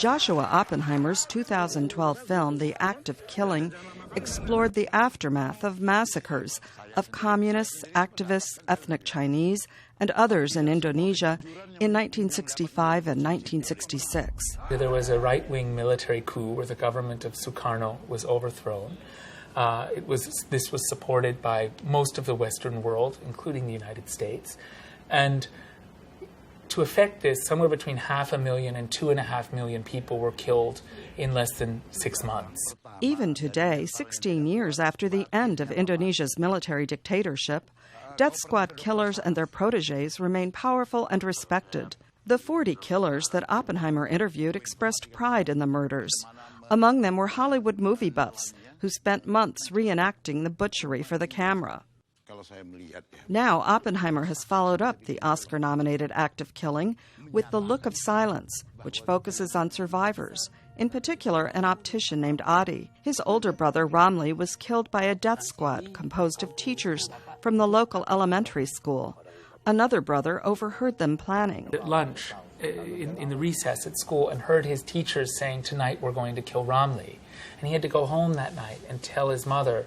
Joshua Oppenheimer's 2012 film, The Act of Killing, explored the aftermath of massacres of communists, activists, ethnic Chinese, and others in Indonesia in 1965 and 1966. There was a right-wing military coup where the government of Sukarno was overthrown. This was supported by most of the Western world, including the United States. And to effect this, somewhere between 500,000 and 2.5 million people were killed in less than 6 months. Even today, 16 years after the end of Indonesia's military dictatorship, death squad killers and their protégés remain powerful and respected. The 40 killers that Oppenheimer interviewed expressed pride in the murders. Among them were Hollywood movie buffs who spent months reenacting the butchery for the camera. Now, Oppenheimer has followed up the Oscar-nominated Act of Killing with The Look of Silence, which focuses on survivors, in particular an optician named Adi. His older brother, Ramli, was killed by a death squad composed of teachers from the local elementary school. Another brother overheard them planning. At lunch, in the recess at school, and heard his teachers saying, "Tonight we're going to kill Ramli." And he had to go home that night and tell his mother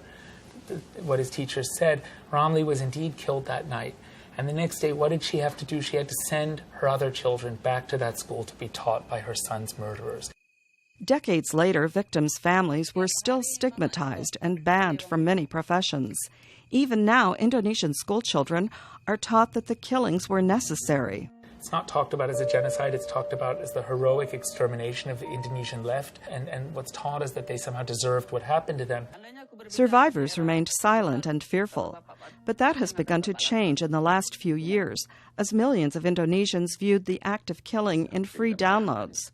what his teachers said. Ramli was indeed killed that night. And the next day, what did she have to do? She had to send her other children back to that school to be taught by her son's murderers. Decades later, victims' families were still stigmatized and banned from many professions. Even now, Indonesian schoolchildren are taught that the killings were necessary. It's not talked about as a genocide, it's talked about as the heroic extermination of the Indonesian left, and what's taught is that they somehow deserved what happened to them. Survivors remained silent and fearful, but that has begun to change in the last few years as millions of Indonesians viewed the act of killing in free downloads.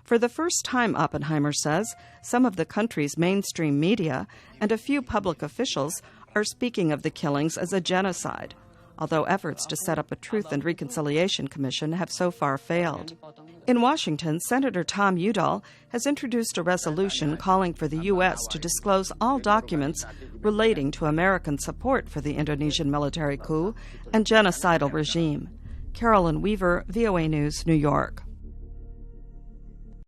For the first time, Oppenheimer says, some of the country's mainstream media and a few public officials are speaking of the killings as a genocide, although efforts to set up a Truth and Reconciliation Commission have so far failed. In Washington, Senator Tom Udall has introduced a resolution calling for the U.S. to disclose all documents relating to American support for the Indonesian military coup and genocidal regime. Carolyn Weaver, VOA News, New York.